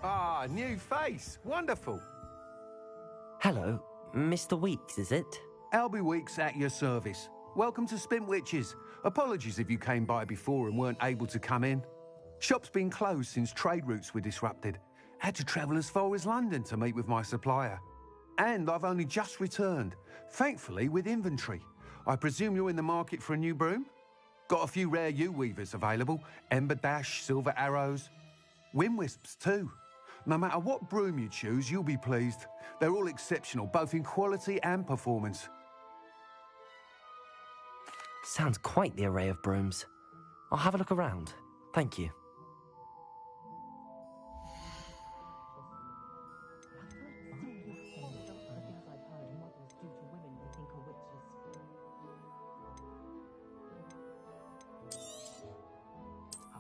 Ah, new face. Wonderful. Hello, Mr. Weeks, is it? Albie Weeks at your service. Welcome to Spintwitches. Apologies if you came by before and weren't able to come in. Shop's been closed since trade routes were disrupted. Had to travel as far as London to meet with my supplier. And I've only just returned, thankfully with inventory. I presume you're in the market for a new broom? Got a few rare U-weavers available. Ember Dash, Silver Arrows. Wind Wisps too. No matter what broom you choose, you'll be pleased. They're all exceptional, both in quality and performance. Sounds quite the array of brooms. I'll have a look around. Thank you.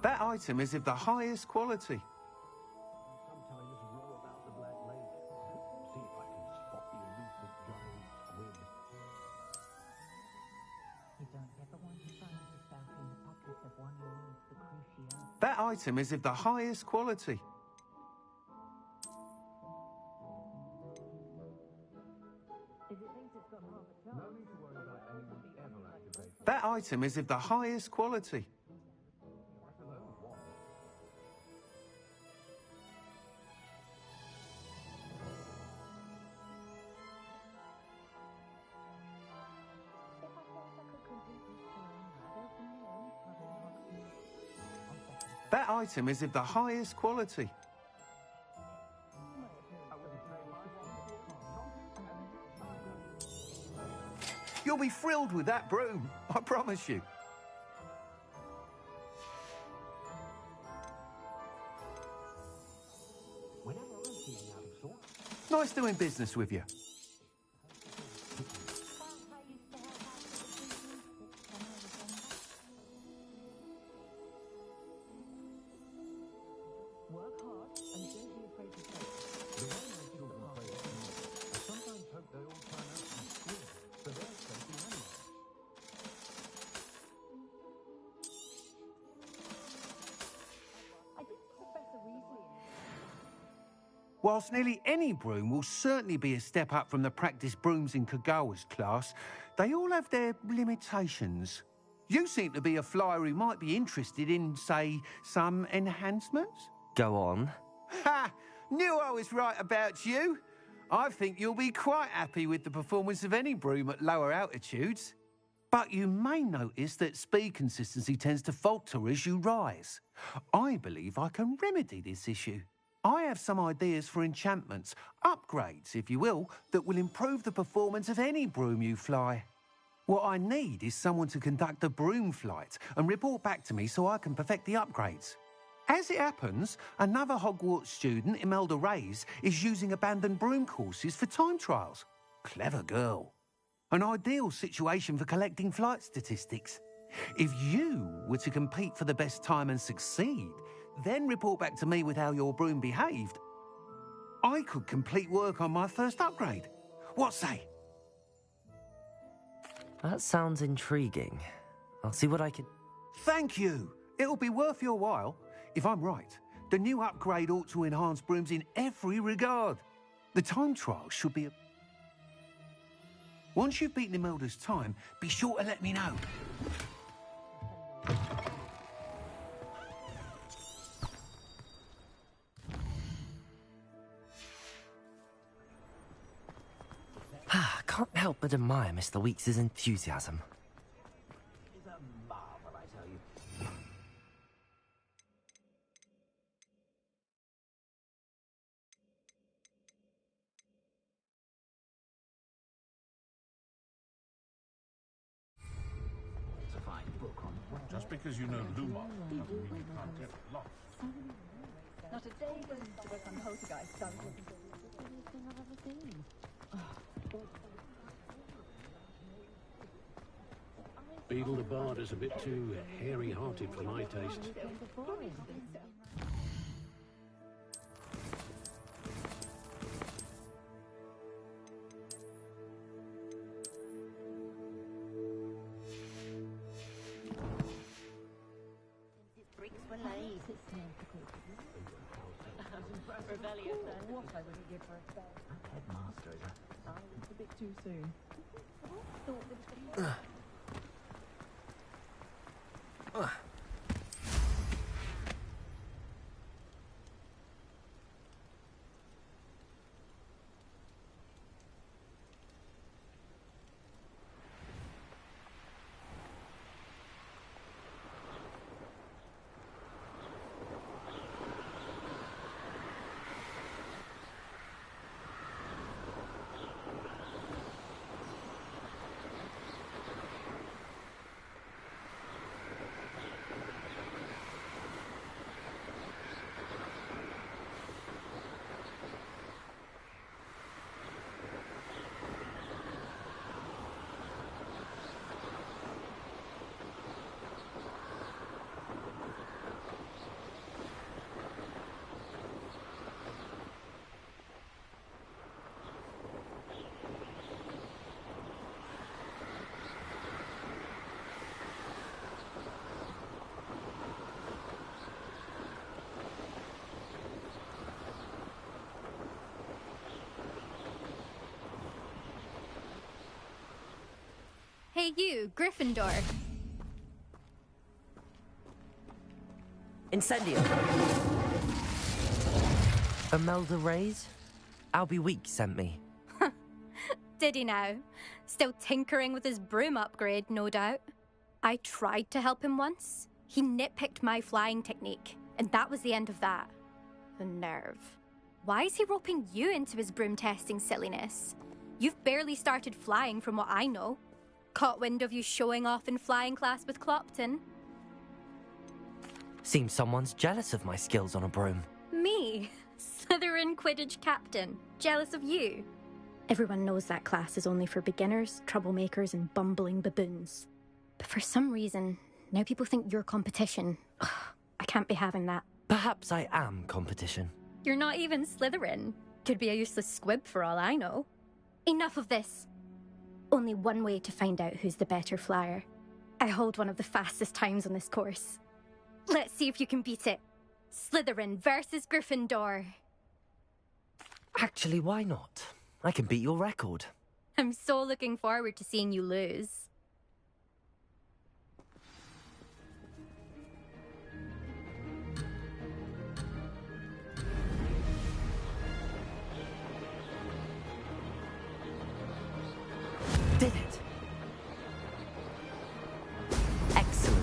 That item is of the highest quality. That item is of the highest quality. That item is of the highest quality. That item is of the highest quality. You'll be thrilled with that broom, I promise you. Nice doing business with you. Whilst nearly any broom will certainly be a step up from the practice brooms in Kagawa's class, they all have their limitations. You seem to be a flyer who might be interested in, say, some enhancements? Go on. Ha! Knew I was right about you. I think you'll be quite happy with the performance of any broom at lower altitudes. But you may notice that speed consistency tends to falter as you rise. I believe I can remedy this issue. I have some ideas for enchantments, upgrades, if you will, that will improve the performance of any broom you fly. What I need is someone to conduct a broom flight and report back to me so I can perfect the upgrades. As it happens, another Hogwarts student, Imelda Reyes, is using abandoned broom courses for time trials. Clever girl. An ideal situation for collecting flight statistics. If you were to compete for the best time and succeed, then report back to me with how your broom behaved, I could complete work on my first upgrade. What say? That sounds intriguing. I'll see what I can... Thank you. It'll be worth your while. If I'm right, the new upgrade ought to enhance brooms in every regard. The time trial should be a... Once you've beaten Imelda's time, be sure to let me know. Can't help but admire Mr. Weeks' enthusiasm. It's a marvel, I tell you. It's a fine book on... Just because you know Lumos doesn't mean you can't get lost. Not a day goes to work on poltergeist done with the biggest thing I've ever seen. Beadle the Bard is a bit too hairy-hearted for my taste. Revelio, what I wouldn't give for a spell. Headmaster is a... It's a bit too soon. Hey you, Gryffindor. Incendio. Imelda Reyes? Albie Week sent me. Did he now? Still tinkering with his broom upgrade, no doubt. I tried to help him once. He nitpicked my flying technique, and that was the end of that. The nerve. Why is he roping you into his broom testing silliness? You've barely started flying from what I know. Caught wind of you showing off in flying class with Clopton? Seems someone's jealous of my skills on a broom. Me? Slytherin Quidditch captain. Jealous of you? Everyone knows that class is only for beginners, troublemakers, and bumbling baboons. But for some reason, now people think you're competition. Ugh, I can't be having that. Perhaps I am competition. You're not even Slytherin. Could be a useless squib for all I know. Enough of this. Only one way to find out who's the better flyer. I hold one of the fastest times on this course. Let's see if you can beat it. Slytherin versus Gryffindor. Actually, why not? I can beat your record. I'm so looking forward to seeing you lose. Did it? Excellent.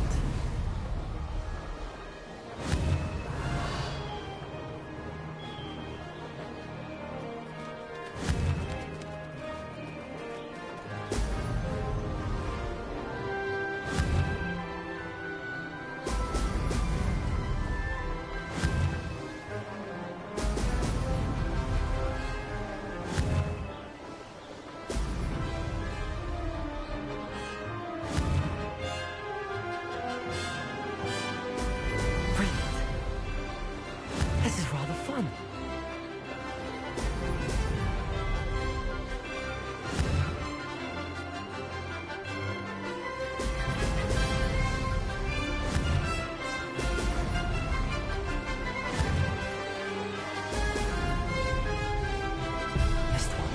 This is rather fun. Missed one.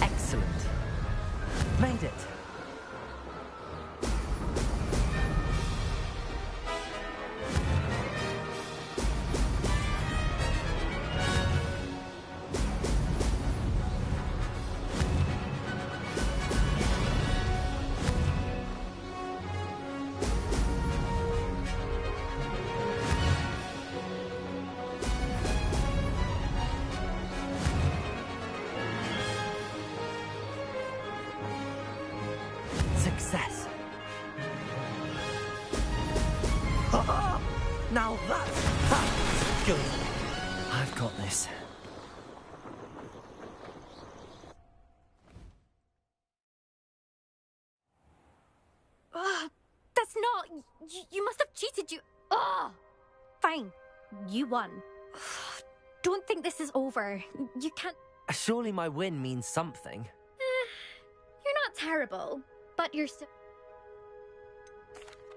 Excellent. Made it. Success. Now that's good. I've got this. That's not... You must have cheated, you... Ugh! Fine. You won. don't think this is over. You can't... Surely my win means something. You're not terrible, but you're still...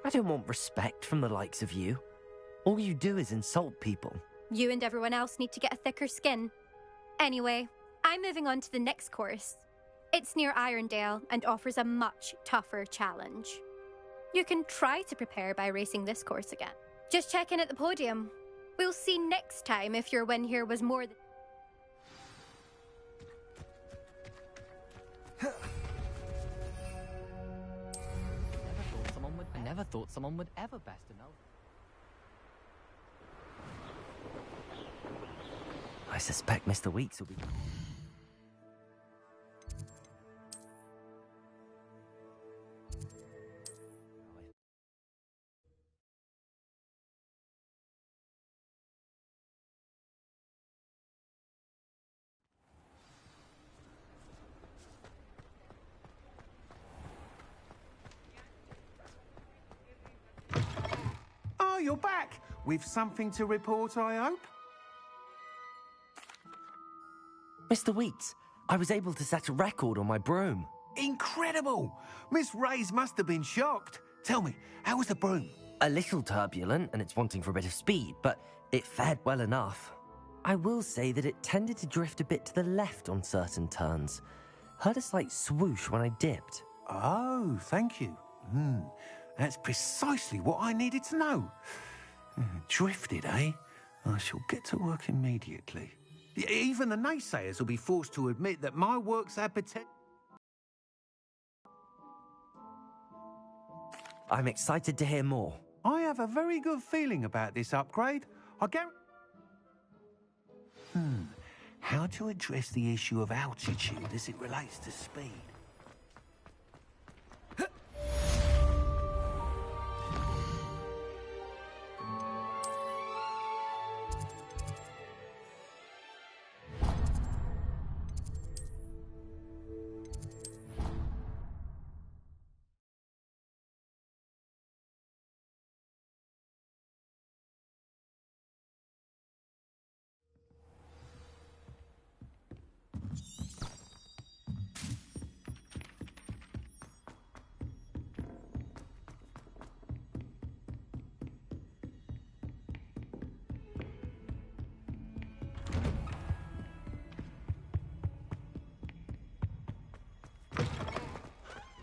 I don't want respect from the likes of you. All you do is insult people. You and everyone else need to get a thicker skin. Anyway, I'm moving on to the next course. It's near Irondale and offers a much tougher challenge. You can try to prepare by racing this course again. Just check in at the podium. We'll see next time if your win here was more than... I never thought someone would ever best to know. I suspect Mr. Weeks will be... Oh, you're back! With something to report, I hope? Mr. Weeks, I was able to set a record on my broom. Incredible! Miss Reyes must have been shocked. Tell me, how was the broom? A little turbulent, and it's wanting for a bit of speed, but it fared well enough. I will say that it tended to drift a bit to the left on certain turns. Heard a slight swoosh when I dipped. Oh, thank you. That's precisely what I needed to know. Drifted, eh? I shall get to work immediately. Even the naysayers will be forced to admit that my works have potential. I'm excited to hear more. I have a very good feeling about this upgrade. I guarantee... How to address the issue of altitude as it relates to speed?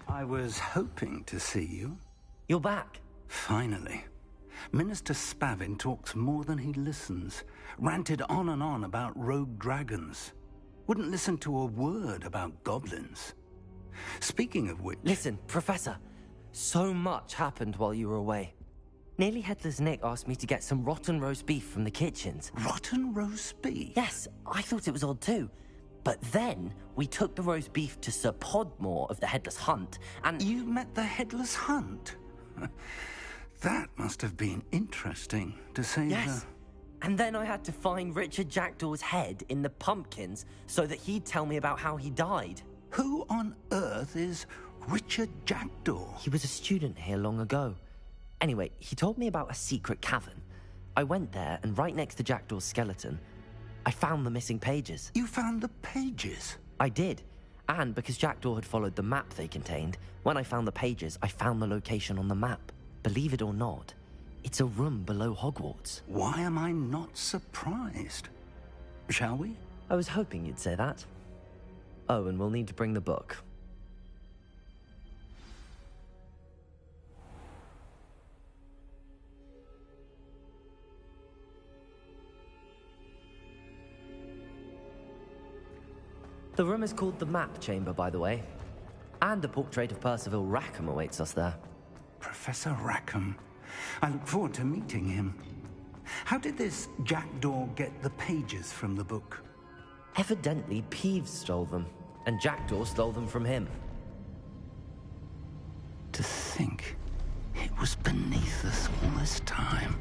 I was hoping to see you. You're back. Finally. Minister Spavin talks more than he listens. Ranted on and on about rogue dragons. Wouldn't listen to a word about goblins. Speaking of which... Listen, Professor. So much happened while you were away. Nearly Headless Nick asked me to get some rotten roast beef from the kitchens. Rotten roast beef? Yes, I thought it was odd too. But then, we took the roast beef to Sir Podmore of the Headless Hunt, and... You met the Headless Hunt? That must have been interesting, to say Yes. And then I had to find Richard Jackdaw's head in the pumpkins so that he'd tell me about how he died. Who on earth is Richard Jackdaw? He was a student here long ago. Anyway, he told me about a secret cavern. I went there, and right next to Jackdaw's skeleton, I found the missing pages. You found the pages? I did. And because Jackdaw had followed the map they contained, when I found the pages, I found the location on the map. Believe it or not, it's a room below Hogwarts. Why am I not surprised? Shall we? I was hoping you'd say that. Oh, and we'll need to bring the book. The room is called the Map Chamber, by the way. And a portrait of Percival Rackham awaits us there. Professor Rackham. I look forward to meeting him. How did this Jackdaw get the pages from the book? Evidently, Peeves stole them, and Jackdaw stole them from him. To think it was beneath us all this time.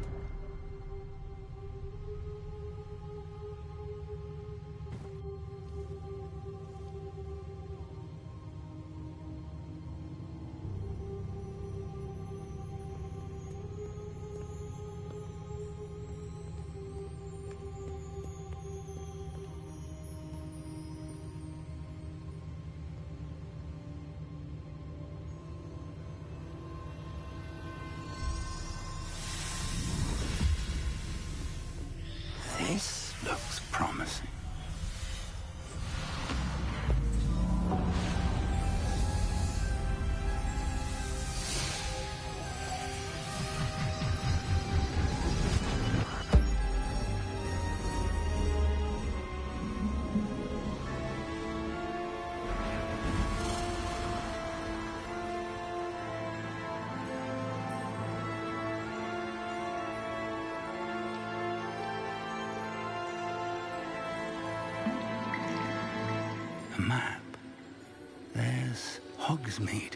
Hogsmeade.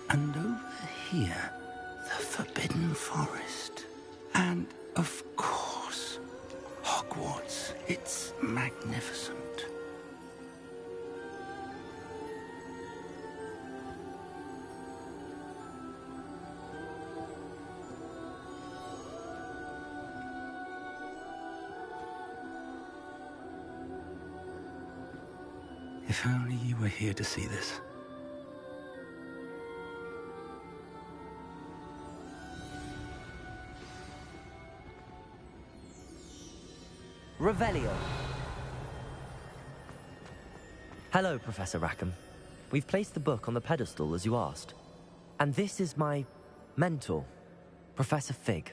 And over here, the Forbidden Forest. And, of course, Hogwarts. It's magnificent. If only you were here to see this. Revelio. Hello, Professor Rackham. We've placed the book on the pedestal as you asked. And this is my mentor, Professor Fig.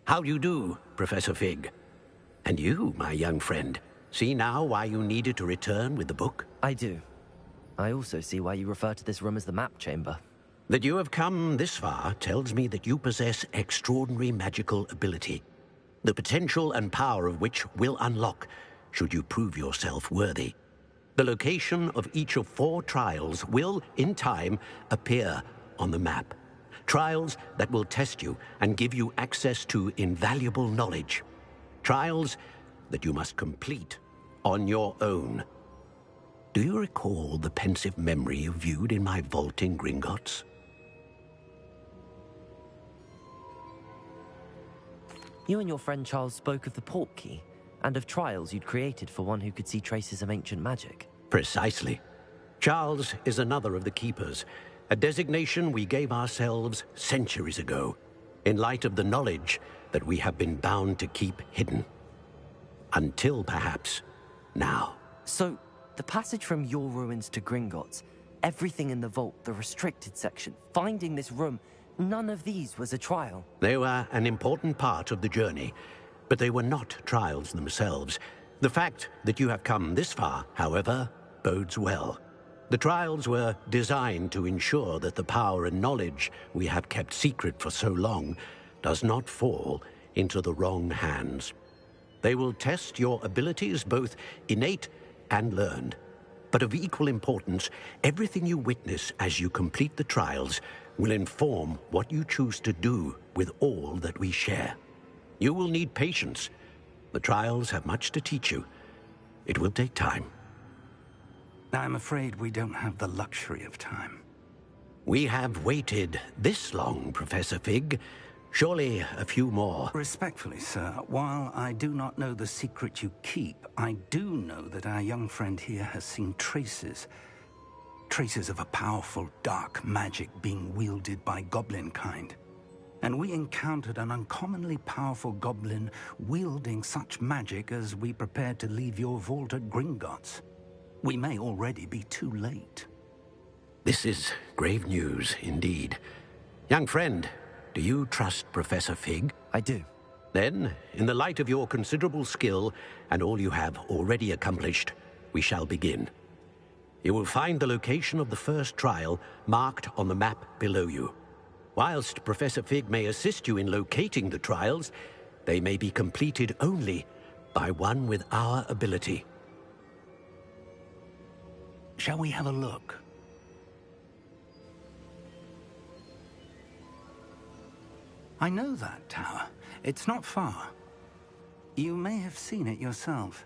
How do you do, Professor Fig? And you, my young friend, see now why you needed to return with the book? I do. I also see why you refer to this room as the map chamber. That you have come this far tells me that you possess extraordinary magical ability, the potential and power of which will unlock should you prove yourself worthy. The location of each of 4 trials will, in time, appear on the map. Trials that will test you and give you access to invaluable knowledge. Trials that you must complete on your own. Do you recall the pensive memory you viewed in my vault in Gringotts? You and your friend Charles spoke of the Portkey and of trials you'd created for one who could see traces of ancient magic. Precisely. Charles is another of the Keepers, a designation we gave ourselves centuries ago, in light of the knowledge that we have been bound to keep hidden. Until, perhaps, now. So, the passage from your ruins to Gringotts, everything in the vault, the restricted section, finding this room, none of these was a trial. They were an important part of the journey, but they were not trials themselves. The fact that you have come this far, however, bodes well. The trials were designed to ensure that the power and knowledge we have kept secret for so long does not fall into the wrong hands. They will test your abilities, both innate and learned. But of equal importance, everything you witness as you complete the trials will inform what you choose to do with all that we share. You will need patience. The trials have much to teach you. It will take time. I'm afraid we don't have the luxury of time. We have waited this long, Professor Fig. Surely a few more. Respectfully, sir, while I do not know the secret you keep, I do know that our young friend here has seen traces of a powerful dark magic being wielded by goblin kind. And we encountered an uncommonly powerful goblin wielding such magic as we prepared to leave your vault at Gringotts. We may already be too late. This is grave news indeed. Young friend, do you trust Professor Fig? I do. Then, in the light of your considerable skill and all you have already accomplished, we shall begin. You will find the location of the first trial marked on the map below you. Whilst Professor Fig may assist you in locating the trials, they may be completed only by one with our ability. Shall we have a look? I know that tower. It's not far. You may have seen it yourself.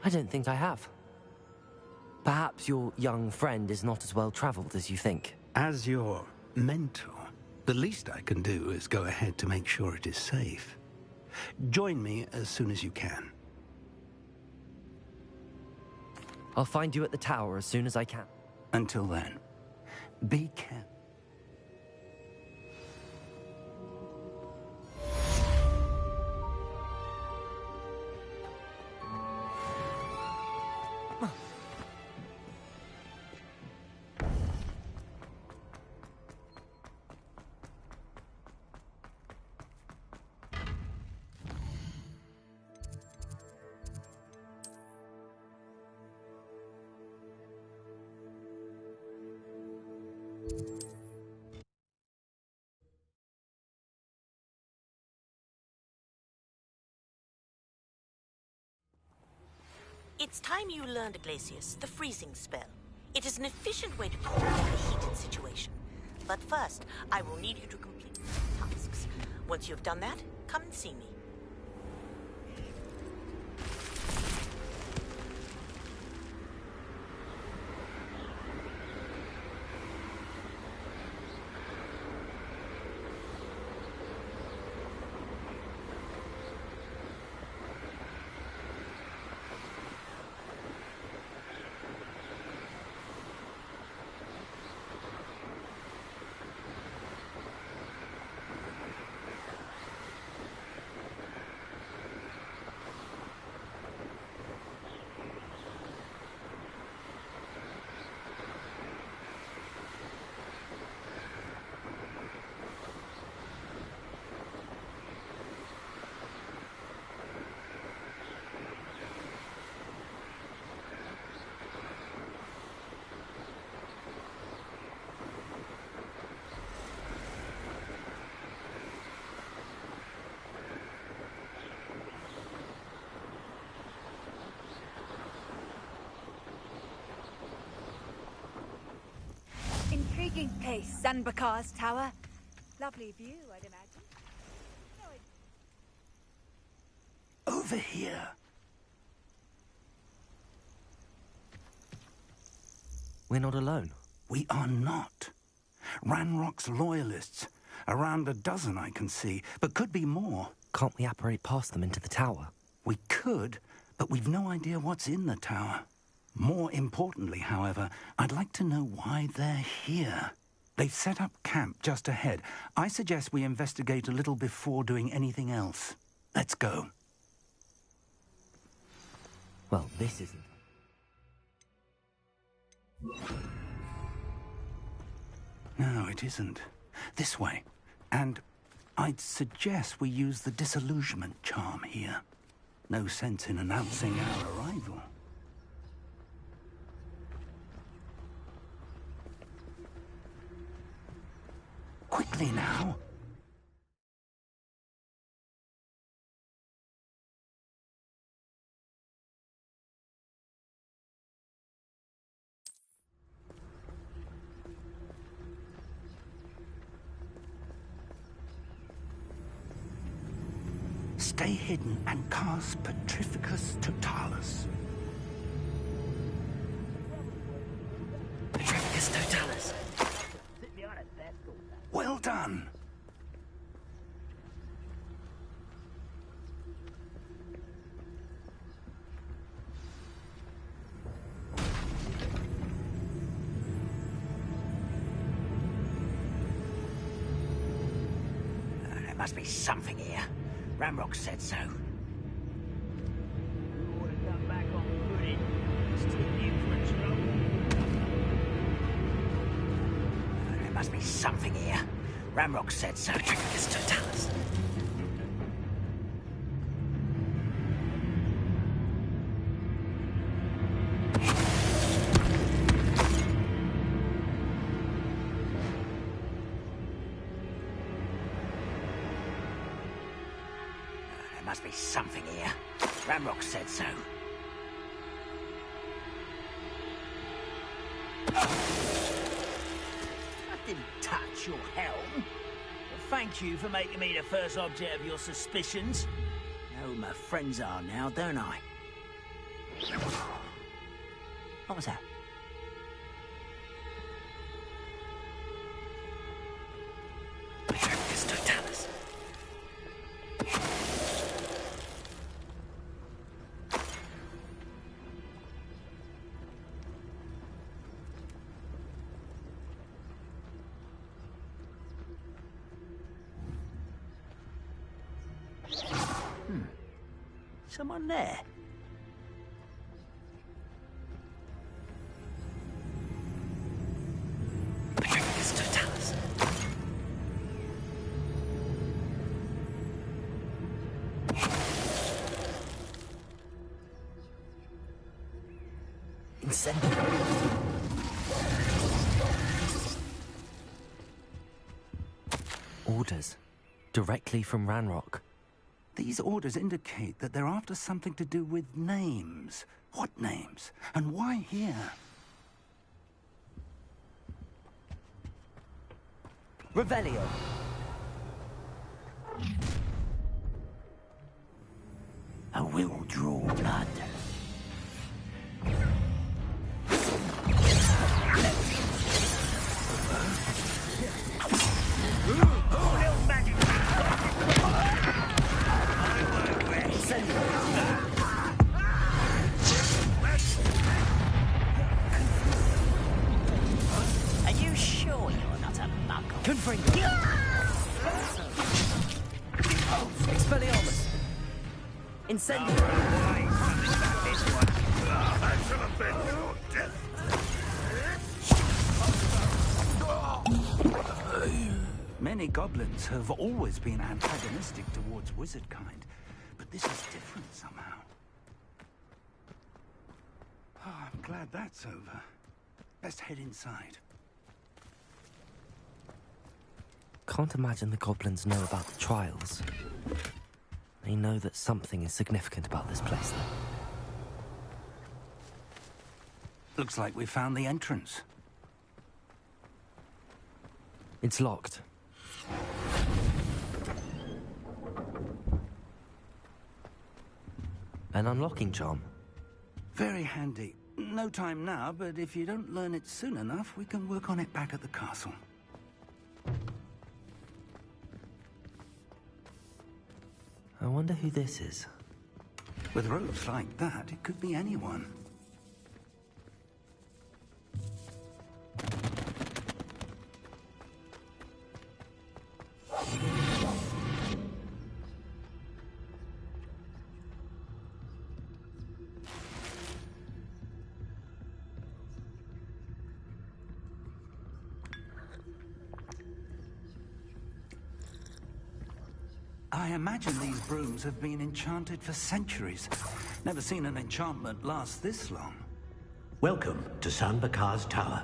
I don't think I have. Perhaps your young friend is not as well traveled as you think. As your mentor, the least I can do is go ahead to make sure it is safe. Join me as soon as you can. I'll find you at the tower as soon as I can. Until then, be careful. It's time you learned, Glacius, the freezing spell. It is an efficient way to cool down a heated situation. But first, I will need you to complete some tasks. Once you have done that, come and see me. Intriguing place, Sanbakar's tower. Lovely view, I'd imagine. Over here. We're not alone. We are not. Ranrock's loyalists. Around a dozen I can see, but could be more. Can't we apparate past them into the tower? We could, but we've no idea what's in the tower. More importantly, however, I'd like to know why they're here. They've set up camp just ahead. I suggest we investigate a little before doing anything else. Let's go. Well, this isn't. No, it isn't. This way. And I'd suggest we use the disillusionment charm here. No sense in announcing our arrival. Quickly now. Stay hidden and cast Petrificus Totalis. Petrificus Totalis. Well done. There must be something here. Ramrock said so. You ought to come back on footing. It's too new for a trouble. There must be something here. Ramrock said so. Petrificus Totalis. There must be something here. Ramrock said so. I didn't touch your helm. Well, thank you for making me the first object of your suspicions. I know who my friends are now, don't I? What was that? Petrificus Totalis. Someone there? Petrificus Totalis. Incendiary. Orders. Directly from Ranrock. These orders indicate that they're after something to do with names. What names? And why here? Revelio. I will draw blood. Are you sure you're not a muggle? Confringo. Expelliarmus. Incendio. Many goblins have always been antagonistic towards wizard kind, but this is different somehow. Oh, I'm glad that's over. Let's head inside. Can't imagine the goblins know about the trials. They know that something is significant about this place, though. Looks like we found the entrance. It's locked. An unlocking charm. Very handy. No time now, but if you don't learn it soon enough, we can work on it back at the castle. I wonder who this is. With robes like that, it could be anyone. I imagine these brooms have been enchanted for centuries. Never seen an enchantment last this long. Welcome to San Bakar's Tower.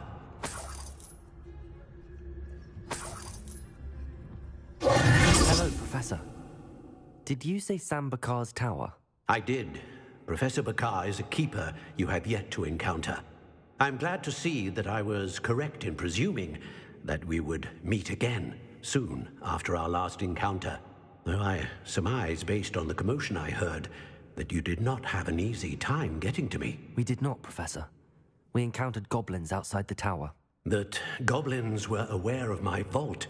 Hello, Professor. Did you say Sam Bakar's tower? I did. Professor Bakar is a keeper you have yet to encounter. I'm glad to see that I was correct in presuming that we would meet again soon after our last encounter. Though I surmise, based on the commotion I heard, that you did not have an easy time getting to me. We did not, Professor. We encountered goblins outside the tower. That goblins were aware of my vault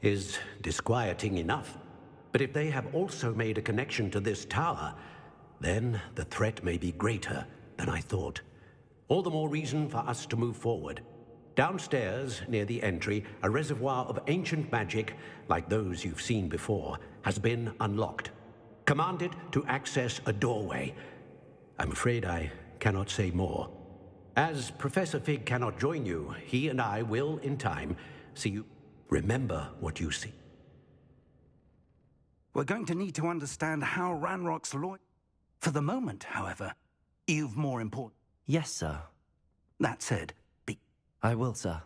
is disquieting enough. But if they have also made a connection to this tower, then the threat may be greater than I thought. All the more reason for us to move forward. Downstairs, near the entry, a reservoir of ancient magic, like those you've seen before, has been unlocked. Command it to access a doorway. I'm afraid I cannot say more. As Professor Fig cannot join you, he and I will, in time, see you. Remember what you see. We're going to need to understand how Ranrock's law... For the moment, however, you've more important... Yes, sir. That said, be... I will, sir.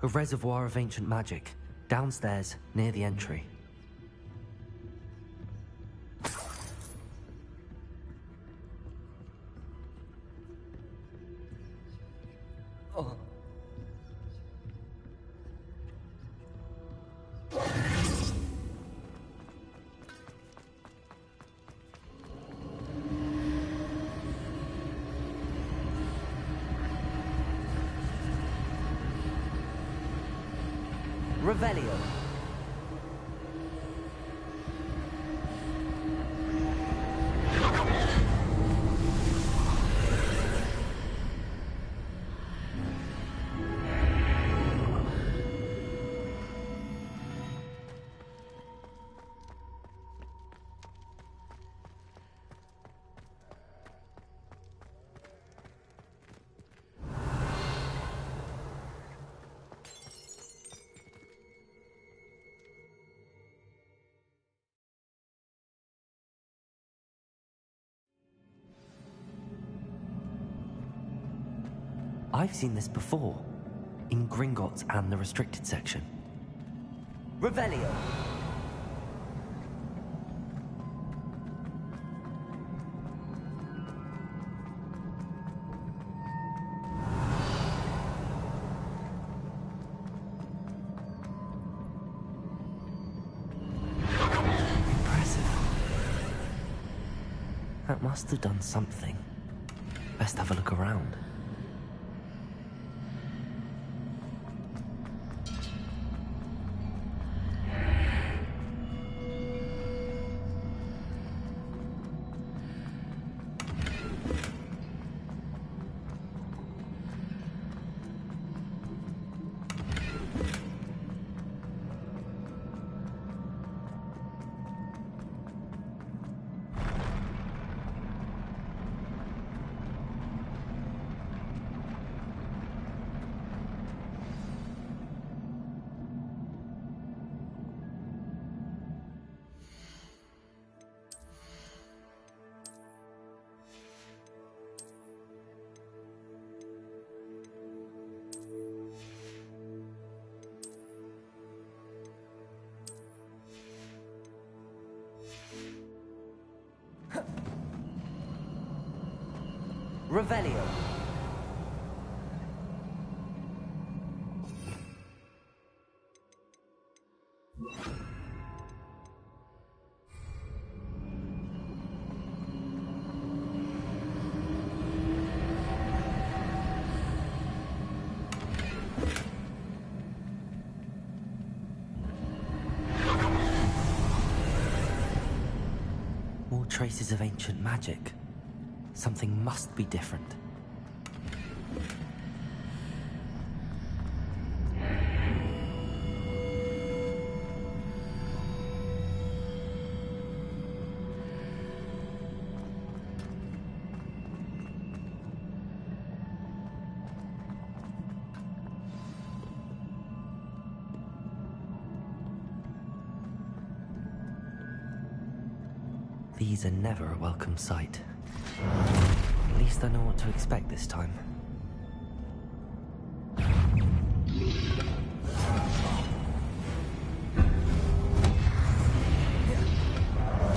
A reservoir of ancient magic, downstairs, near the entry. Oh. Revelio. I've seen this before. in Gringotts and the restricted section. Revelio! That must have done something. Best have a look around. Revelio. More traces of ancient magic. Something must be different. These are never a welcome sight. At least I know what to expect this time.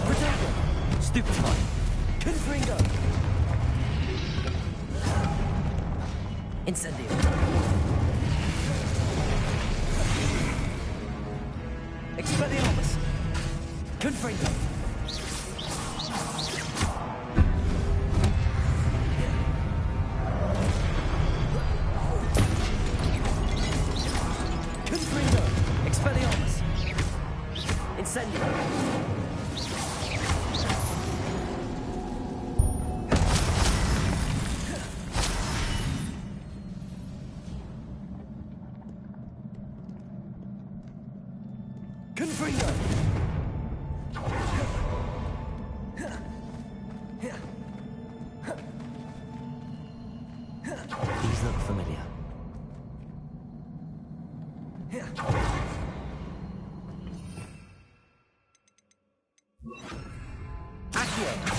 Protego! Stupefy! Confringo! Incendio! Expelliarmus! Confringo! These look familiar. Accio!